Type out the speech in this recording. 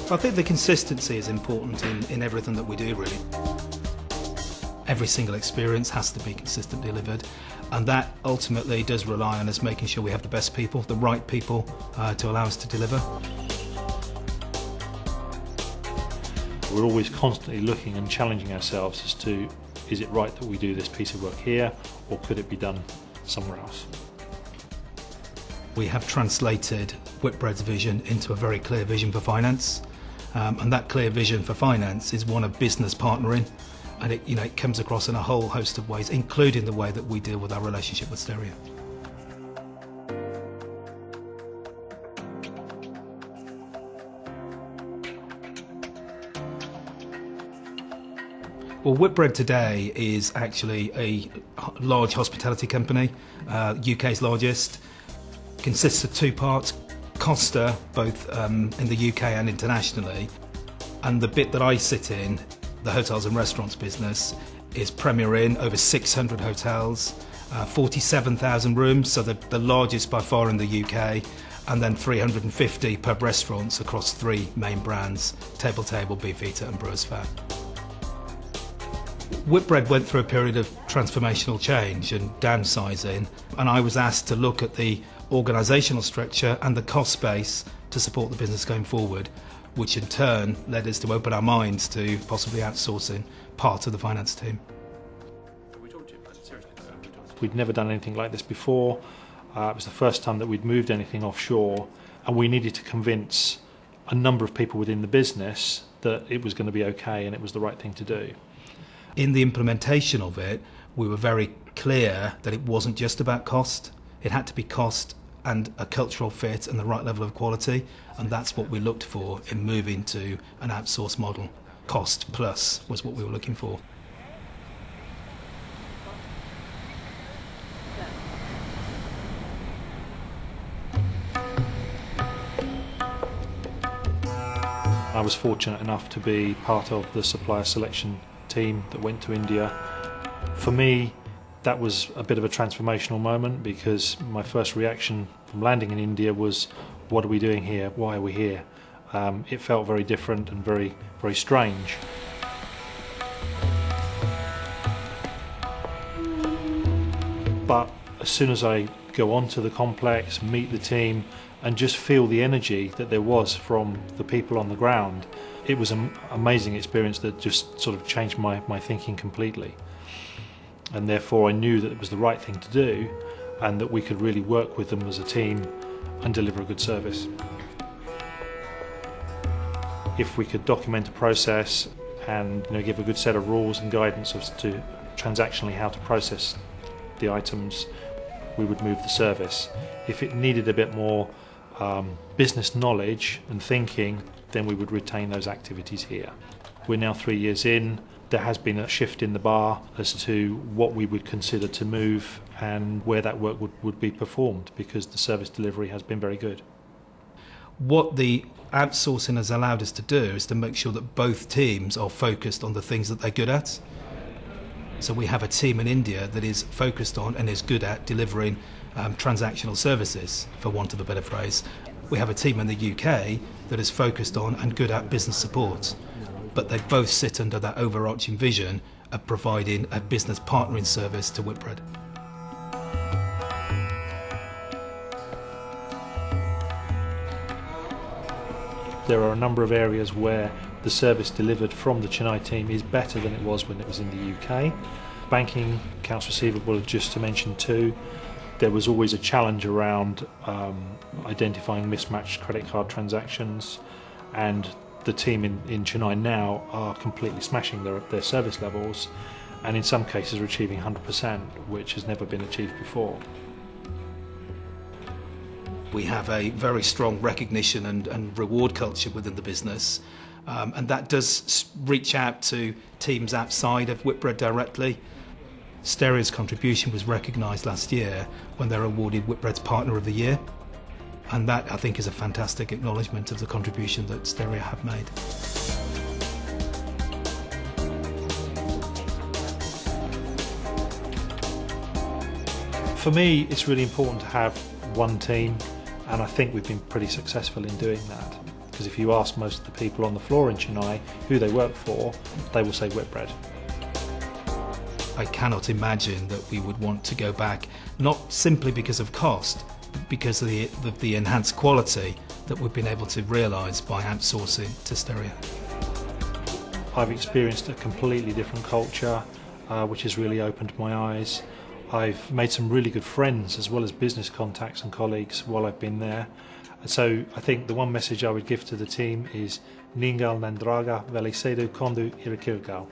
I think the consistency is important in everything that we do, really. Every single experience has to be consistently delivered, and that ultimately does rely on us making sure we have the best people, the right people, to allow us to deliver. We're always constantly looking and challenging ourselves as to, is it right that we do this piece of work here, or could it be done somewhere else? We have translated Whitbread's vision into a very clear vision for finance, and that clear vision for finance is one of business partnering, and it comes across in a whole host of ways, including the way that we deal with our relationship with Steria. Well, Whitbread today is actually a large hospitality company, UK's largest. Consists of two parts, Costa, both in the UK and internationally, and the bit that I sit in, the hotels and restaurants business, is Premier Inn, over 600 hotels, 47,000 rooms, so the largest by far in the UK, and then 350 pub restaurants across three main brands, Table Table, Beefeater and Brewers Fat. Whitbread went through a period of transformational change and downsizing, and I was asked to look at the organisational structure and the cost base to support the business going forward, which in turn led us to open our minds to possibly outsourcing part of the finance team. We'd never done anything like this before. It was the first time that we'd moved anything offshore, and we needed to convince a number of people within the business that it was going to be okay and it was the right thing to do. In the implementation of it, we were very clear that it wasn't just about cost. It had to be cost and a cultural fit and the right level of quality, and that's what we looked for in moving to an outsourced model. Cost plus was what we were looking for. I was fortunate enough to be part of the supplier selection team that went to India. For me, that was a bit of a transformational moment, because my first reaction from landing in India was, what are we doing here? Why are we here? It felt very different and very, very strange. But as soon as I go onto the complex, meet the team, and just feel the energy that there was from the people on the ground, it was an amazing experience that just sort of changed my thinking completely. And therefore I knew that it was the right thing to do, and that we could really work with them as a team and deliver a good service. If we could document a process and give a good set of rules and guidance as to transactionally how to process the items, we would move the service. If it needed a bit more business knowledge and thinking, then we would retain those activities here. We're now 3 years in. There has been a shift in the bar as to what we would consider to move and where that work would be performed, because the service delivery has been very good. What the outsourcing has allowed us to do is to make sure that both teams are focused on the things that they're good at. So we have a team in India that is focused on and is good at delivering transactional services, for want of a better phrase. We have a team in the UK that is focused on and good at business support. But they both sit under that overarching vision of providing a business partnering service to Whitbread. There are a number of areas where the service delivered from the Chennai team is better than it was when it was in the UK. Banking, accounts receivable, just to mention two. There was always a challenge around identifying mismatched credit card transactions, and the team in Chennai now are completely smashing their service levels, and in some cases are achieving 100%, which has never been achieved before. We have a very strong recognition and reward culture within the business, and that does reach out to teams outside of Whitbread directly. Steria's contribution was recognised last year when they were awarded Whitbread's Partner of the Year, and that, I think, is a fantastic acknowledgement of the contribution that Steria have made. For me, it's really important to have one team, and I think we've been pretty successful in doing that. because if you ask most of the people on the floor in Chennai who they work for, they will say Whitbread. I cannot imagine that we would want to go back, not simply because of cost, but because of the enhanced quality that we've been able to realise by outsourcing to Steria. I've experienced a completely different culture, which has really opened my eyes. I've made some really good friends as well as business contacts and colleagues while I've been there. So I think the one message I would give to the team is Ningal Nandraga Velisedu Kondu Irikirgal.